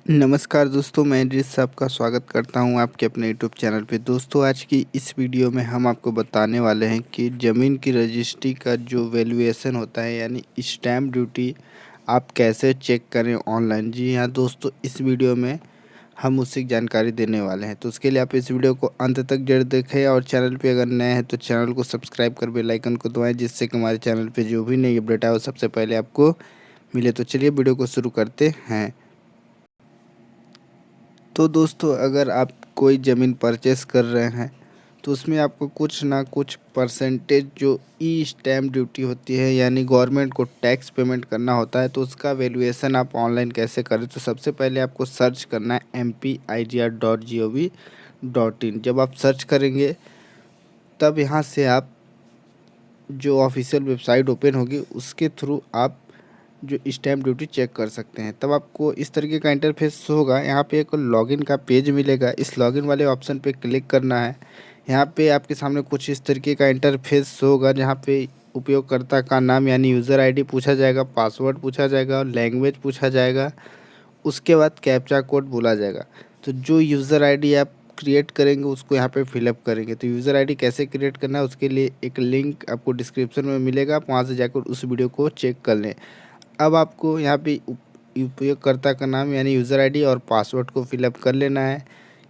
नमस्कार दोस्तों, मैं इदरीस आपका स्वागत करता हूं आपके अपने यूट्यूब चैनल पे। दोस्तों, आज की इस वीडियो में हम आपको बताने वाले हैं कि ज़मीन की रजिस्ट्री का जो वैल्यूएशन होता है यानी स्टैम्प ड्यूटी आप कैसे चेक करें ऑनलाइन। जी हाँ दोस्तों, इस वीडियो में हम उसी की जानकारी देने वाले हैं। तो उसके लिए आप इस वीडियो को अंत तक जरूर देखें और चैनल पे अगर नए हैं तो चैनल को सब्सक्राइब कर बेल आइकन को दबाएँ, जिससे कि हमारे चैनल पर जो भी नई अपडेट आए वो सबसे पहले आपको मिले। तो चलिए वीडियो को शुरू करते हैं। तो दोस्तों, अगर आप कोई ज़मीन परचेस कर रहे हैं तो उसमें आपको कुछ ना कुछ परसेंटेज जो ई स्टैम्प ड्यूटी होती है यानी गवर्नमेंट को टैक्स पेमेंट करना होता है। तो उसका वैल्यूएशन आप ऑनलाइन कैसे करें, तो सबसे पहले आपको सर्च करना है mpigr.gov.in। जब आप सर्च करेंगे तब यहाँ से आप जो ऑफिशियल वेबसाइट ओपन होगी उसके थ्रू आप जो स्टैम्प ड्यूटी चेक कर सकते हैं। तब आपको इस तरीके का इंटरफेस होगा। यहाँ पे एक लॉगिन का पेज मिलेगा, इस लॉगिन वाले ऑप्शन पे क्लिक करना है। यहाँ पे आपके सामने कुछ इस तरीके का इंटरफेस होगा, जहाँ पे उपयोगकर्ता का नाम यानी यूज़र आईडी पूछा जाएगा, पासवर्ड पूछा जाएगा और लैंग्वेज पूछा जाएगा। उसके बाद कैप्चा कोड बोला जाएगा। तो जो यूज़र आईडी आप क्रिएट करेंगे उसको यहाँ पे फिलअप करेंगे। तो यूज़र आईडी कैसे क्रिएट करना है उसके लिए एक लिंक आपको डिस्क्रिप्शन में मिलेगा, आप वहाँ से जाकर उस वीडियो को चेक कर लें। अब आपको यहाँ पे उपयोगकर्ता का नाम यानी यूज़र आईडी और पासवर्ड को फिलअप कर लेना है।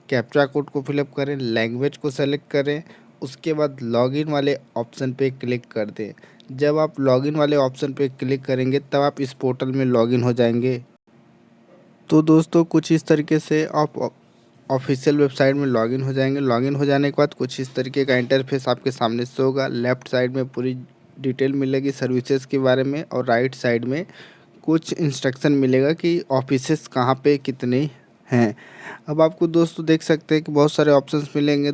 कैप्चा कोड को फिलअप करें, लैंग्वेज को सेलेक्ट करें, उसके बाद लॉगिन वाले ऑप्शन पे क्लिक कर दें। जब आप लॉगिन वाले ऑप्शन पे क्लिक करेंगे तब आप इस पोर्टल में लॉगिन हो जाएंगे। तो दोस्तों, कुछ इस तरीके से आप ऑफिशियल वेबसाइट में लॉगिन हो जाएंगे। लॉगिन हो जाने के बाद कुछ इस तरीके का इंटरफेस आपके सामने शो होगा। लेफ़्ट साइड में पूरी डिटेल मिलेगी सर्विसेज के बारे में और राइट साइड में कुछ इंस्ट्रक्शन मिलेगा कि ऑफिसेस कहाँ पे कितने हैं। अब आपको दोस्तों देख सकते हैं कि बहुत सारे ऑप्शंस मिलेंगे।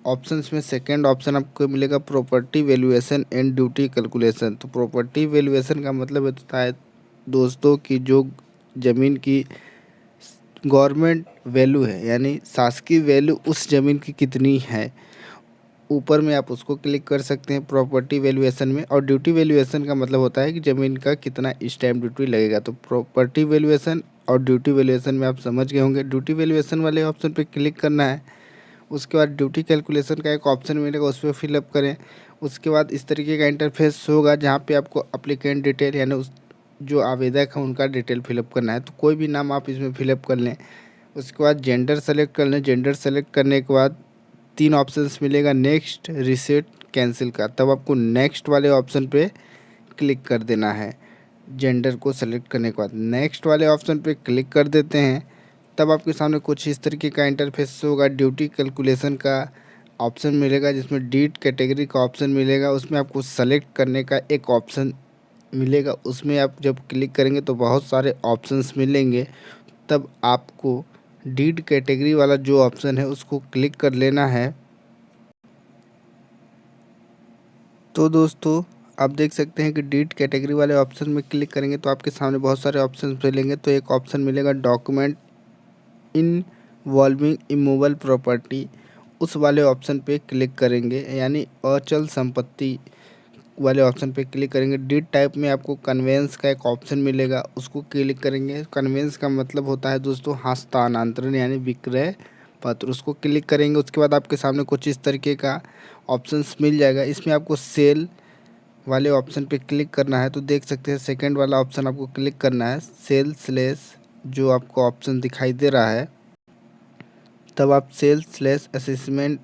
ऑप्शंस में सेकंड ऑप्शन आपको मिलेगा property valuation and duty calculation. तो प्रॉपर्टी वैल्यूएशन का मतलब होता है दोस्तों कि जो ज़मीन की गवर्नमेंट वैल्यू है यानी शासकीय वैल्यू उस ज़मीन की कितनी है, ऊपर में आप उसको क्लिक कर सकते हैं प्रॉपर्टी वैल्यूएशन में। और ड्यूटी वैल्यूएशन का मतलब होता है कि ज़मीन का कितना स्टैम्प ड्यूटी लगेगा। तो प्रॉपर्टी वैल्यूएशन और ड्यूटी वैल्यूएशन में आप समझ गए होंगे। ड्यूटी वैल्यूएशन वाले ऑप्शन पे क्लिक करना है। उसके बाद ड्यूटी कैलकुलेशन का एक ऑप्शन मिलेगा, उस पर फिलअप करें। उसके बाद इस तरीके का इंटरफेस होगा जहाँ पे आपको अप्लीकेंट डिटेल यानी उस जो आवेदक है उनका डिटेल फिलअप करना है। तो कोई भी नाम आप इसमें फिलअप कर लें। उसके बाद जेंडर सेलेक्ट कर लें। जेंडर सेलेक्ट करने के बाद 3 ऑप्शंस मिलेगा, नेक्स्ट, रीसेट, कैंसिल का। तब आपको नेक्स्ट वाले ऑप्शन पे क्लिक कर देना है। जेंडर को सेलेक्ट करने के बाद नेक्स्ट वाले ऑप्शन पे क्लिक कर देते हैं। तब आपके सामने कुछ इस तरीके का इंटरफेस होगा। ड्यूटी कैलकुलेशन का ऑप्शन मिलेगा जिसमें डीड कैटेगरी का ऑप्शन मिलेगा, उसमें आपको सेलेक्ट करने का एक ऑप्शन मिलेगा। उसमें आप जब क्लिक करेंगे तो बहुत सारे ऑप्शंस मिलेंगे। तब आपको डीड कैटेगरी वाला जो ऑप्शन है उसको क्लिक कर लेना है। तो दोस्तों, आप देख सकते हैं कि डीड कैटेगरी वाले ऑप्शन में क्लिक करेंगे तो आपके सामने बहुत सारे ऑप्शन मिलेंगे। तो एक ऑप्शन मिलेगा डॉक्यूमेंट इनवॉल्विंग इमूवेबल प्रॉपर्टी, उस वाले ऑप्शन पे क्लिक करेंगे यानी अचल संपत्ति वाले ऑप्शन पे क्लिक करेंगे। डीड टाइप में आपको कन्वेंस का एक ऑप्शन मिलेगा, उसको क्लिक करेंगे। कन्वेंस का मतलब होता है दोस्तों हस्तांतरण यानी विक्रय पत्र, उसको क्लिक करेंगे। उसके बाद आपके सामने कुछ इस तरीके का ऑप्शंस मिल जाएगा। इसमें आपको सेल वाले ऑप्शन पे क्लिक करना है। तो देख सकते हैं सेकंड वाला ऑप्शन आपको क्लिक करना है, सेल स्लेस जो आपको ऑप्शन दिखाई दे रहा है। तब आप सेल स्लेस असेसमेंट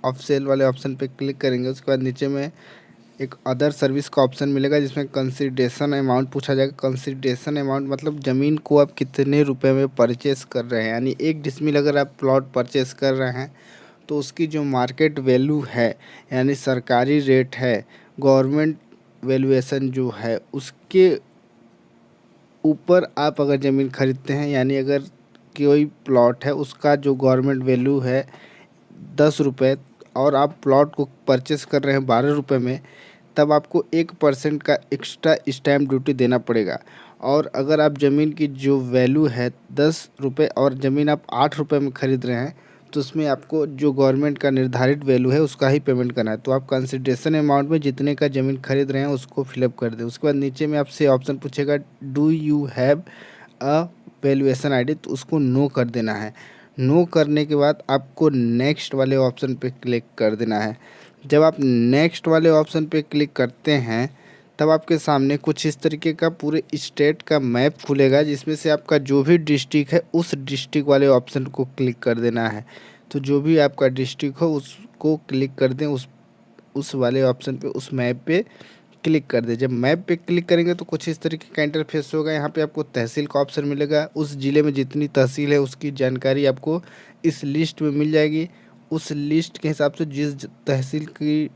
ऑफ सेल वाले ऑप्शन पे क्लिक करेंगे। उसके बाद नीचे में एक अदर सर्विस का ऑप्शन मिलेगा जिसमें कंसिडरेशन अमाउंट पूछा जाएगा। कंसिडरेशन अमाउंट मतलब ज़मीन को आप कितने रुपए में परचेस कर रहे हैं, यानी 1 डिसमिल अगर आप प्लॉट परचेस कर रहे हैं तो उसकी जो मार्केट वैल्यू है यानी सरकारी रेट है, गवर्नमेंट वैल्यूएशन जो है उसके ऊपर आप अगर ज़मीन खरीदते हैं, यानी अगर कोई प्लॉट है उसका जो गवर्नमेंट वैल्यू है 10 रुपये और आप प्लॉट को परचेस कर रहे हैं 12 रुपये में, तब आपको 1% का एक्स्ट्रा स्टैम्प ड्यूटी देना पड़ेगा। और अगर आप ज़मीन की जो वैल्यू है 10 रुपये और ज़मीन आप 8 रुपये में ख़रीद रहे हैं तो उसमें आपको जो गवर्नमेंट का निर्धारित वैल्यू है उसका ही पेमेंट करना है। तो आप कंसिडरेशन अमाउंट में जितने का ज़मीन खरीद रहे हैं उसको फिलअप कर दें। उसके बाद नीचे में आपसे ऑप्शन पूछेगा, do you have a valuation ID, तो उसको नो कर देना है। नो करने के बाद आपको नेक्स्ट वाले ऑप्शन पे क्लिक कर देना है। जब आप नेक्स्ट वाले ऑप्शन पे क्लिक करते हैं तब आपके सामने कुछ इस तरीके का पूरे स्टेट का मैप खुलेगा, जिसमें से आपका जो भी डिस्ट्रिक्ट है उस डिस्ट्रिक्ट वाले ऑप्शन को क्लिक कर देना है। तो जो भी आपका डिस्ट्रिक्ट हो उसको क्लिक कर दें, उस वाले ऑप्शन पे, उस मैप पे क्लिक कर दें। जब मैप पे क्लिक करेंगे तो कुछ इस तरीके का इंटरफेस होगा। यहाँ पे आपको तहसील का ऑप्शन मिलेगा। उस ज़िले में जितनी तहसील है उसकी जानकारी आपको इस लिस्ट में मिल जाएगी। उस लिस्ट के हिसाब से जिस तहसील की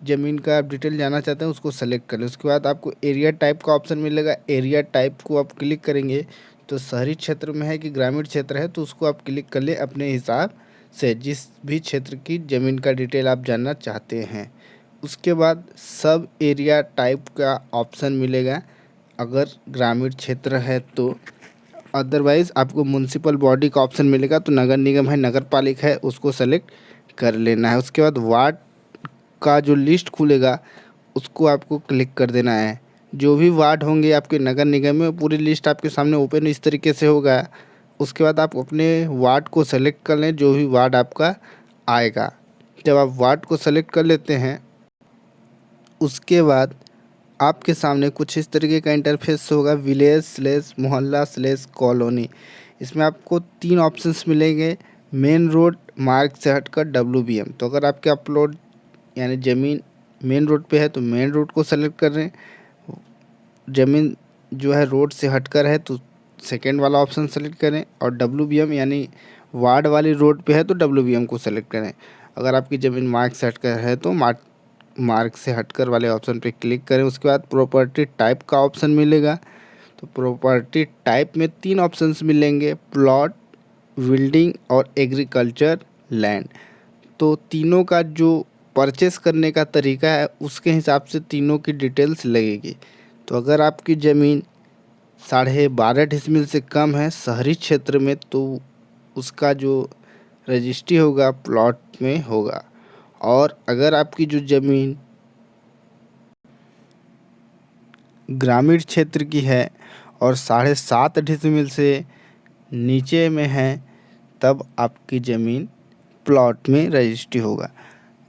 ज़मीन का आप डिटेल जानना चाहते हैं उसको सेलेक्ट कर लें। उसके बाद आपको एरिया टाइप का ऑप्शन मिलेगा। एरिया टाइप को आप क्लिक करेंगे तो शहरी क्षेत्र में है कि ग्रामीण क्षेत्र है, तो उसको आप क्लिक कर लें अपने हिसाब से, जिस भी क्षेत्र की ज़मीन का डिटेल आप जानना चाहते हैं। उसके बाद सब एरिया टाइप का ऑप्शन मिलेगा अगर ग्रामीण क्षेत्र है तो। अदरवाइज़ आपको म्युनिसिपल बॉडी का ऑप्शन मिलेगा, तो नगर निगम है, नगर पालिका है, उसको सेलेक्ट कर लेना है। उसके बाद वार्ड का जो लिस्ट खुलेगा उसको आपको क्लिक कर देना है। जो भी वार्ड होंगे आपके नगर निगम में पूरी लिस्ट आपके सामने ओपन इस तरीके से होगा। उसके बाद आप अपने वार्ड को सेलेक्ट कर लें, जो भी वार्ड आपका आएगा। जब आप वार्ड को सेलेक्ट कर लेते हैं उसके बाद आपके सामने कुछ इस तरीके का इंटरफेस होगा, विलेज स्लेश मोहल्ला स्लेश कॉलोनी। इसमें आपको 3 ऑप्शंस मिलेंगे, मेन रोड, मार्ग से हटकर, WBM। तो अगर आपके अपलोड यानी ज़मीन मेन रोड पे है तो मेन रोड को सेलेक्ट कर रहे हैं, ज़मीन जो है रोड से हटकर है तो सेकेंड वाला ऑप्शन सेलेक्ट करें, और WBM यानी वार्ड वाली रोड पे है तो WBM को सेलेक्ट करें। अगर आपकी ज़मीन मार्ग से हटकर है तो मार्ग से हटकर वाले ऑप्शन पे क्लिक करें। उसके बाद प्रॉपर्टी टाइप का ऑप्शन मिलेगा। तो प्रॉपर्टी टाइप में 3 ऑप्शंस मिलेंगे, प्लॉट, बिल्डिंग और एग्रीकल्चर लैंड। तो तीनों का जो परचेस करने का तरीका है उसके हिसाब से तीनों की डिटेल्स लगेगी। तो अगर आपकी ज़मीन 12.5 डिसमिल से कम है शहरी क्षेत्र में तो उसका जो रजिस्ट्री होगा प्लॉट में होगा, और अगर आपकी जो ज़मीन ग्रामीण क्षेत्र की है और 7.5 डिसमिल से नीचे में है तब आपकी ज़मीन प्लॉट में रजिस्ट्री होगा।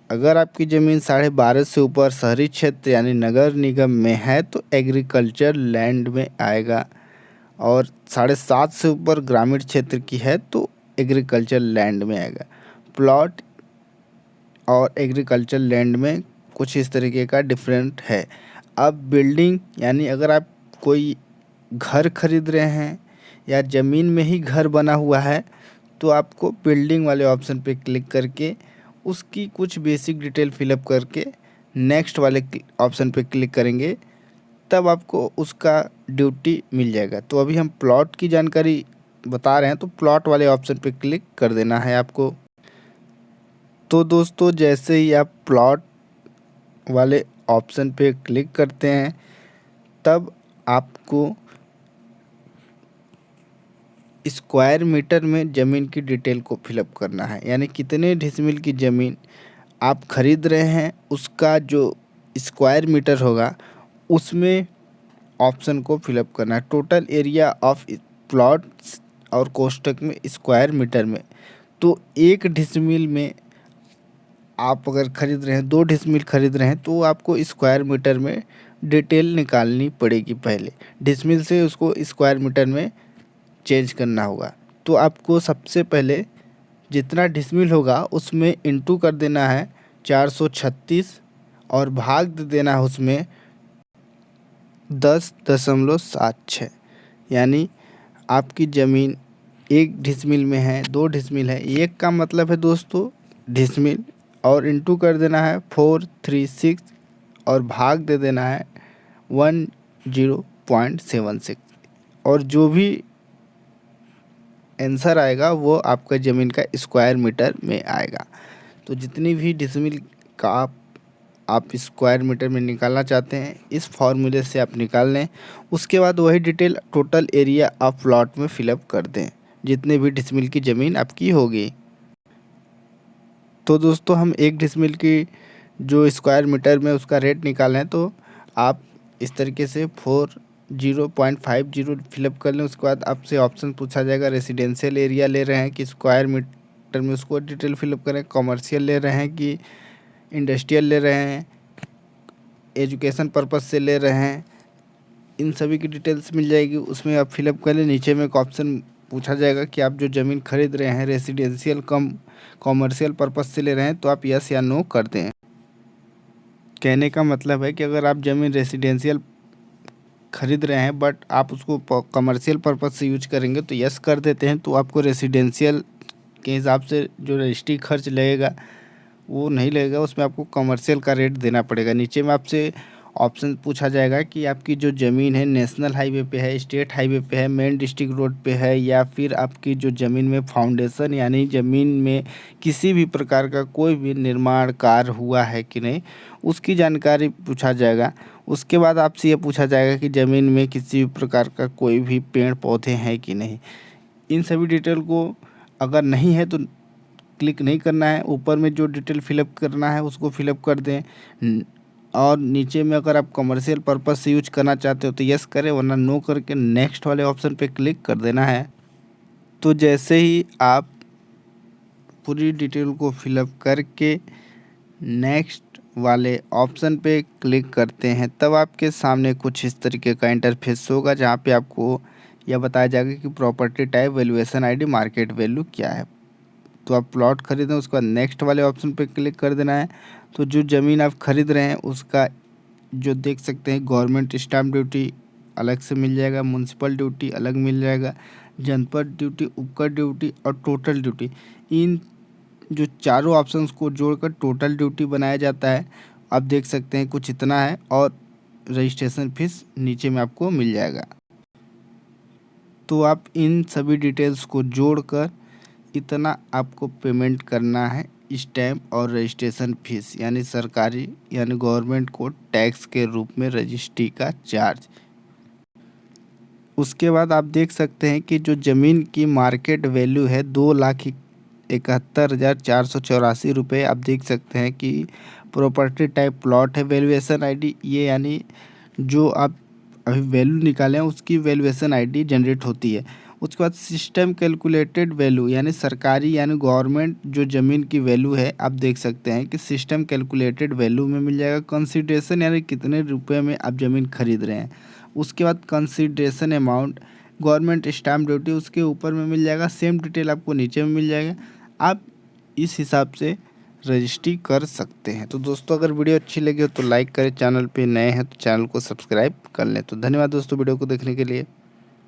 अगर आपकी ज़मीन 12.5 से ऊपर शहरी क्षेत्र यानी नगर निगम में है तो एग्रीकल्चर लैंड में आएगा, और 7.5 से ऊपर ग्रामीण क्षेत्र की है तो एग्रीकल्चर लैंड में आएगा। प्लॉट और एग्रीकल्चर लैंड में कुछ इस तरीके का डिफरेंट है। अब बिल्डिंग यानी अगर आप कोई घर खरीद रहे हैं या ज़मीन में ही घर बना हुआ है तो आपको बिल्डिंग वाले ऑप्शन पे क्लिक करके उसकी कुछ बेसिक डिटेल फिलअप करके नेक्स्ट वाले ऑप्शन पे क्लिक करेंगे तब आपको उसका ड्यूटी मिल जाएगा। तो अभी हम प्लॉट की जानकारी बता रहे हैं, तो प्लॉट वाले ऑप्शन पे क्लिक कर देना है आपको। तो दोस्तों जैसे ही आप प्लॉट वाले ऑप्शन पे क्लिक करते हैं तब आपको स्क्वायर मीटर में ज़मीन की डिटेल को फिलअप करना है, यानी कितने डिसमिल की ज़मीन आप खरीद रहे हैं उसका जो स्क्वायर मीटर होगा उसमें ऑप्शन को फिलअप करना है। टोटल एरिया ऑफ प्लॉट और कोष्टक में स्क्वायर मीटर में, तो 1 डिसमिल में आप अगर खरीद रहे हैं, 2 डिसमिल खरीद रहे हैं तो आपको स्क्वायर मीटर में डिटेल निकालनी पड़ेगी। पहले डिसमिल से उसको स्क्वायर मीटर में चेंज करना होगा। तो आपको सबसे पहले जितना डिसमिल होगा उसमें इंटू कर देना है 436 और भाग दे देना है उसमें 10.76, यानी आपकी ज़मीन 1 डिसमिल में है, 2 डिसमिल है, 1 का मतलब है दोस्तों डिसमिल, और इंटू कर देना है 436 और भाग दे देना है 10.76, और जो भी आंसर आएगा वो आपका ज़मीन का स्क्वायर मीटर में आएगा। तो जितनी भी डिसमिल का आप स्क्वायर मीटर में निकालना चाहते हैं इस फॉर्मूले से आप निकाल लें। उसके बाद वही डिटेल टोटल एरिया आप प्लॉट में फिलअप कर दें जितने भी डिसमिल की ज़मीन आपकी होगी। तो दोस्तों हम 1 डिसमिल की जो स्क्वायर मीटर में उसका रेट निकालें तो आप इस तरीके से 0.50 फिलअप कर लें। उसके बाद आपसे ऑप्शन पूछा जाएगा रेसिडेंशियल एरिया ले रहे हैं कि स्क्वायर मीटर में, उसको डिटेल फिलअप करें। कमर्शियल ले रहे हैं कि इंडस्ट्रियल ले रहे हैं, एजुकेशन पर्पस से ले रहे हैं, इन सभी की डिटेल्स मिल जाएगी, उसमें आप फिलअप कर लें। नीचे में एक ऑप्शन पूछा जाएगा कि आप जो ज़मीन खरीद रहे हैं रेसिडेंशियल कम कॉमर्शियल पर्पस से ले रहे हैं, तो आप यस या नो कर दें। कहने का मतलब है कि अगर आप ज़मीन रेसिडेंशियल खरीद रहे हैं बट आप उसको कमर्शियल पर्पस से यूज करेंगे तो यस कर देते हैं, तो आपको रेसिडेंशियल के हिसाब से जो रजिस्ट्री खर्च लगेगा वो नहीं लगेगा, उसमें आपको कमर्शियल का रेट देना पड़ेगा। नीचे में आपसे ऑप्शन पूछा जाएगा कि आपकी जो ज़मीन है नेशनल हाईवे पे है, स्टेट हाईवे पे है, मेन डिस्ट्रिक्ट रोड पे है, या फिर आपकी जो ज़मीन में फाउंडेशन यानी ज़मीन में किसी भी प्रकार का कोई भी निर्माण कार्य हुआ है कि नहीं, उसकी जानकारी पूछा जाएगा। उसके बाद आपसे ये पूछा जाएगा कि ज़मीन में किसी भी प्रकार का कोई भी पेड़ पौधे हैं कि नहीं। इन सभी डिटेल को अगर नहीं है तो क्लिक नहीं करना है, ऊपर में जो डिटेल फिलअप करना है उसको फिलअप कर दें। और नीचे में अगर आप कमर्शियल पर्पस से यूज करना चाहते हो तो यस करें, वरना नो करके नेक्स्ट वाले ऑप्शन पे क्लिक कर देना है। तो जैसे ही आप पूरी डिटेल को फिलअप करके नेक्स्ट वाले ऑप्शन पे क्लिक करते हैं, तब आपके सामने कुछ इस तरीके का इंटरफेस होगा, जहाँ पे आपको यह बताया जाएगा कि property type, valuation ID, market value क्या है। तो आप प्लॉट खरीदें, उसके बाद नेक्स्ट वाले ऑप्शन पे क्लिक कर देना है। तो जो ज़मीन आप खरीद रहे हैं उसका जो देख सकते हैं गवर्नमेंट स्टैम्प ड्यूटी अलग से मिल जाएगा, म्युनिसिपल ड्यूटी अलग मिल जाएगा, जनपद ड्यूटी, उपकर ड्यूटी और टोटल ड्यूटी, इन जो चारों ऑप्शंस को जोड़कर टोटल ड्यूटी बनाया जाता है। आप देख सकते हैं कुछ इतना है, और रजिस्ट्रेशन फीस नीचे में आपको मिल जाएगा। तो आप इन सभी डिटेल्स को जोड़कर इतना आपको पेमेंट करना है, स्टैम्प और रजिस्ट्रेशन फीस, यानी सरकारी यानी गवर्नमेंट को टैक्स के रूप में रजिस्ट्री का चार्ज। उसके बाद आप देख सकते हैं कि जो ज़मीन की मार्केट वैल्यू है 2,71,484 रुपये। आप देख सकते हैं कि प्रॉपर्टी टाइप प्लॉट है, वैल्यूएशन आईडी ये यानी जो आप अभी वैल्यू निकाले हैं उसकी वैल्यूएशन आईडी जनरेट होती है। उसके बाद सिस्टम कैलकुलेटेड वैल्यू यानी सरकारी यानी गवर्नमेंट जो ज़मीन की वैल्यू है, आप देख सकते हैं कि सिस्टम कैलकुलेटेड वैल्यू में मिल जाएगा। कंसीडरेशन यानी कितने रुपए में आप ज़मीन खरीद रहे हैं। उसके बाद consideration amount, government stamp duty उसके ऊपर में मिल जाएगा। सेम डिटेल आपको नीचे में मिल जाएगा। आप इस हिसाब से रजिस्ट्री कर सकते हैं। तो दोस्तों अगर वीडियो अच्छी लगी हो तो लाइक करें, चैनल पे नए हैं तो चैनल को सब्सक्राइब कर लें। तो धन्यवाद दोस्तों वीडियो को देखने के लिए।